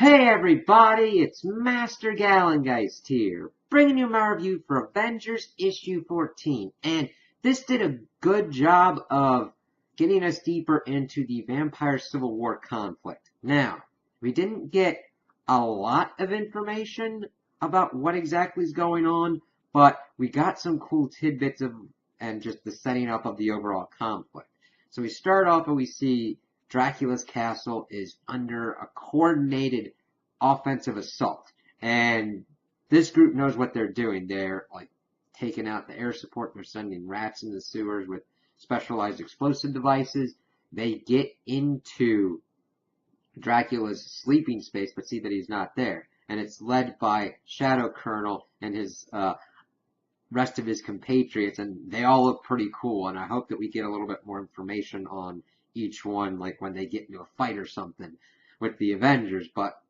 Hey everybody, it's Master Gallengeist here, bringing you my review for Avengers issue 14, and this did a good job of getting us deeper into the Vampire Civil War conflict. Now, we didn't get a lot of information about what exactly is going on, but we got some cool tidbits of, and just the setting up of the overall conflict. So we start off and we see Dracula's castle is under a coordinated offensive assault. And this group knows what they're doing. They're like taking out the air support. They're sending rats in the sewers with specialized explosive devices. They get into Dracula's sleeping space, but see that he's not there. And it's led by Shadow Colonel and his rest of his compatriots, and they all look pretty cool. And I hope that we get a little bit more information on each one, like when they get into a fight or something with the Avengers. But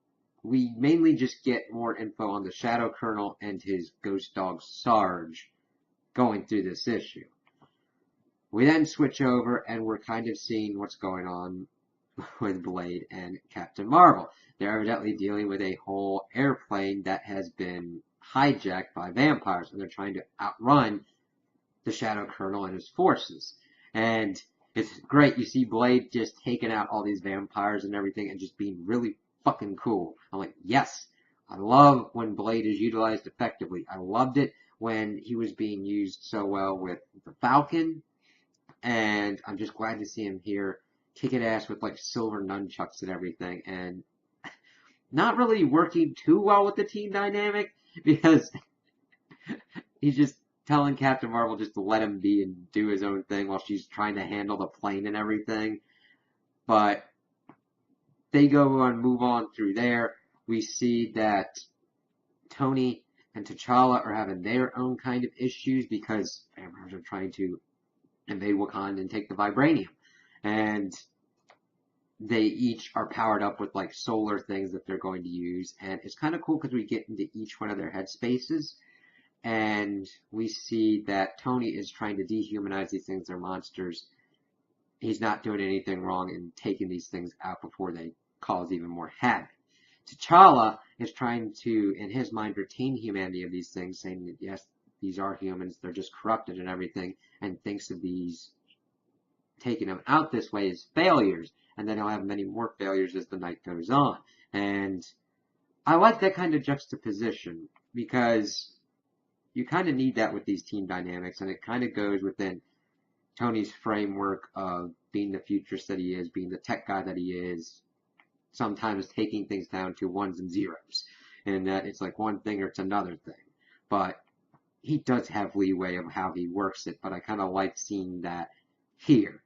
we mainly just get more info on the Shadow Colonel and his ghost dog Sarge going through this issue. We then switch over and we're kind of seeing what's going on with Blade and Captain Marvel. They're evidently dealing with a whole airplane that has been hijacked by vampires, and they're trying to outrun the Shadow Colonel and his forces. And it's great. You see Blade just taking out all these vampires and everything and just being really fucking cool. I'm like, yes. I love when Blade is utilized effectively. I loved it when he was being used so well with the Falcon. And I'm just glad to see him here kicking ass with like silver nunchucks and everything. And not really working too well with the team dynamic because he's just telling Captain Marvel just to let him be and do his own thing while she's trying to handle the plane and everything. But they go and move on through there. We see that Tony and T'Challa are having their own kind of issues because vampires are trying to invade Wakanda and take the vibranium. And they each are powered up with like solar things that they're going to use. And it's kind of cool because we get into each one of their headspaces. And we see that Tony is trying to dehumanize these things. They're monsters. He's not doing anything wrong in taking these things out before they cause even more havoc. T'Challa is trying to, in his mind, retain humanity of these things, saying that yes, these are humans, they're just corrupted and everything, and thinks of these taking them out this way as failures, and then he'll have many more failures as the night goes on. And I like that kind of juxtaposition because you kind of need that with these team dynamics, and it kind of goes within Tony's framework of being the futurist that he is, being the tech guy that he is, sometimes taking things down to ones and zeros, and that it's like one thing or it's another thing. But he does have leeway of how he works it, but I kind of like seeing that here.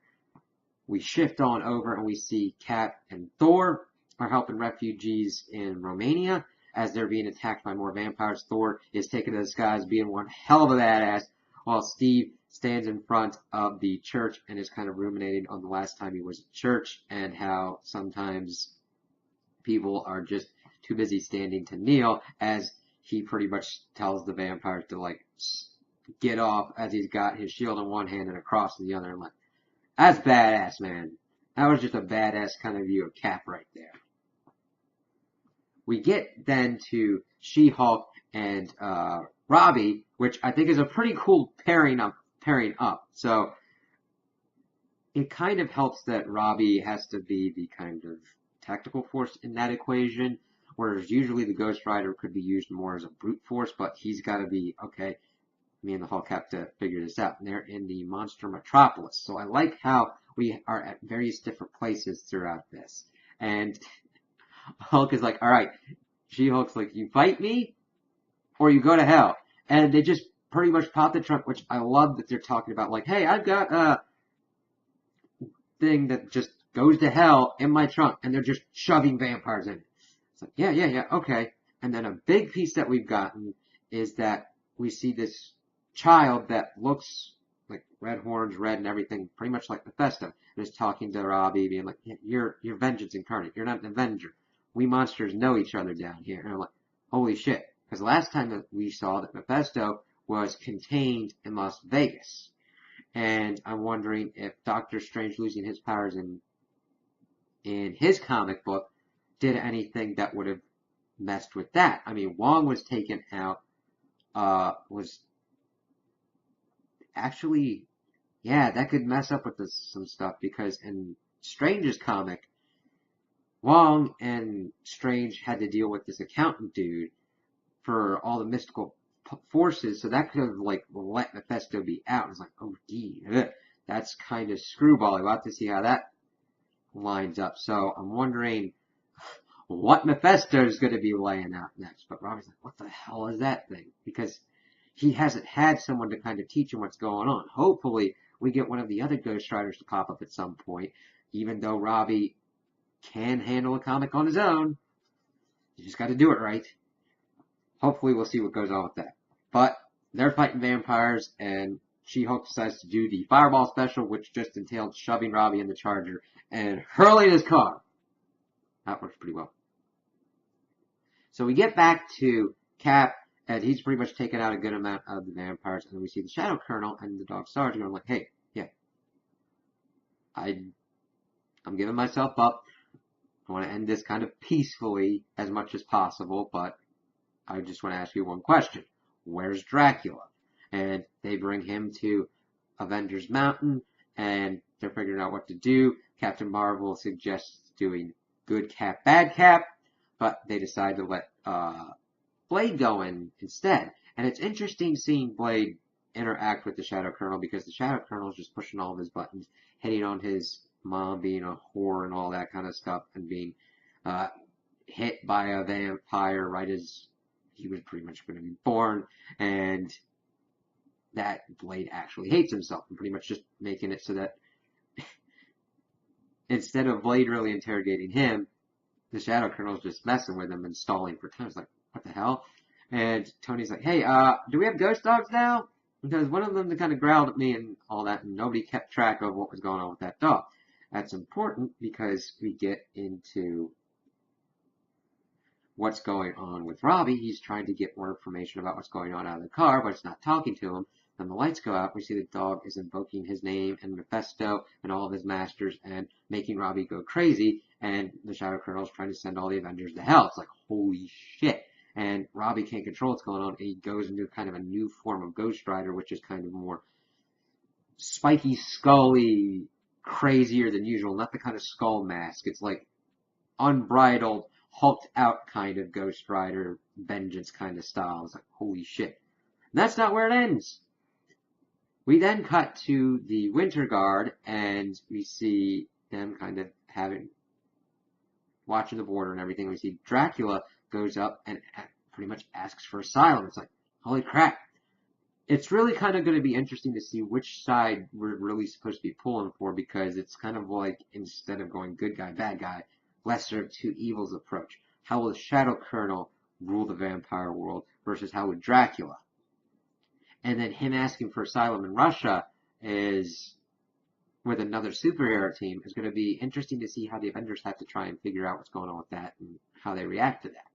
We shift on over and we see Cap and Thor are helping refugees in Romania as they're being attacked by more vampires. Thor is taken to the skies being one hell of a badass, while Steve stands in front of the church and is kind of ruminating on the last time he was at church and how sometimes people are just too busy standing to kneel, as he pretty much tells the vampires to like get off as he's got his shield in one hand and a cross in the other. I'm like, that's badass, man. That was just a badass kind of view of Cap right there. We get then to She-Hulk and Robbie, which I think is a pretty cool pairing up. So it kind of helps that Robbie has to be the kind of tactical force in that equation, whereas usually the Ghost Rider could be used more as a brute force, but he's got to be, okay, me and the Hulk have to figure this out. And they're in the monster metropolis. So I like how we are at various different places throughout this. And Hulk is like, all right, She-Hulk's like, you fight me or you go to hell. And they just pretty much pop the trunk, which I love that they're talking about. Like, hey, I've got a thing that just goes to hell in my trunk. And they're just shoving vampires in it. It's like, yeah, okay. And then a big piece that we've gotten is that we see this child that looks like red horns, red and everything, pretty much like Mephisto, and is talking to Robbie, being like, yeah, you're vengeance incarnate. You're not an Avenger. We monsters know each other down here. And I'm like, holy shit. Because last time that we saw that Mephisto was contained in Las Vegas. And I'm wondering if Doctor Strange losing his powers in his comic book did anything that would have messed with that. I mean, Wong was taken out, was actually, yeah, that could mess up with some stuff because in Strange's comic, Wong and Strange had to deal with this accountant dude for all the mystical forces, so that could have like let Mephisto be out. It's like, oh, gee, that's kind of screwball. We'll have to see how that lines up. So I'm wondering what Mephisto is going to be laying out next. But Robbie's like, what the hell is that thing? Because he hasn't had someone to kind of teach him what's going on. Hopefully, we get one of the other Ghost Riders to pop up at some point, even though Robbie can handle a comic on his own. You just got to do it right. Hopefully, we'll see what goes on with that. But they're fighting vampires, and She-Hulk decides to do the Fireball special, which just entailed shoving Robbie in the Charger and hurling his car. That works pretty well. So we get back to Cap, and he's pretty much taken out a good amount of the vampires, and then we see the Shadow Colonel and the Dog Sergeant going like, hey, yeah, I'm giving myself up. I want to end this kind of peacefully as much as possible, but I just want to ask you one question. Where's Dracula? And they bring him to Avengers Mountain, and they're figuring out what to do. Captain Marvel suggests doing good Cap, bad Cap, but they decide to let Blade go in instead. And it's interesting seeing Blade interact with the Shadow Colonel because the Shadow Colonel is just pushing all of his buttons, hitting on his mom being a whore and all that kind of stuff, and being hit by a vampire right as he was pretty much going to be born, and that Blade actually hates himself, and pretty much just making it so that instead of Blade really interrogating him, the Shadow Colonel's just messing with him and stalling for time. It's like, what the hell? And Tony's like, hey, do we have ghost dogs now? Because one of them kind of growled at me and all that, and nobody kept track of what was going on with that dog. That's important because we get into what's going on with Robbie. He's trying to get more information about what's going on out of the car, but it's not talking to him. Then the lights go out. We see the dog is invoking his name and Mephisto and all of his masters and making Robbie go crazy. And the Shadow Colonel is trying to send all the Avengers to hell. It's like, holy shit. And Robbie can't control what's going on. And he goes into kind of a new form of Ghost Rider, which is kind of more spiky, scully, crazier than usual. Not the kind of skull mask. It's like unbridled, hulked out kind of Ghost Rider, vengeance kind of style. It's like, holy shit. And that's not where it ends. We then cut to the Winter Guard, and we see them kind of watching the border and everything. We see Dracula goes up and pretty much asks for asylum. It's like, holy crap. It's really kind of going to be interesting to see which side we're really supposed to be pulling for, because it's kind of like, instead of going good guy, bad guy, lesser of two evils approach. How will the Shadow Colonel rule the vampire world versus how would Dracula? And then him asking for asylum in Russia is, with another superhero team, is going to be interesting to see how the Avengers have to try and figure out what's going on with that and how they react to that.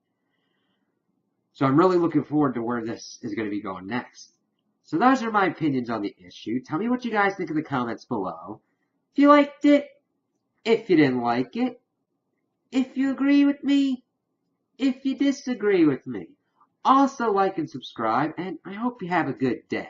So I'm really looking forward to where this is going to be going next. So those are my opinions on the issue. Tell me what you guys think in the comments below. If you liked it, if you didn't like it, if you agree with me, if you disagree with me. Also like and subscribe, and I hope you have a good day.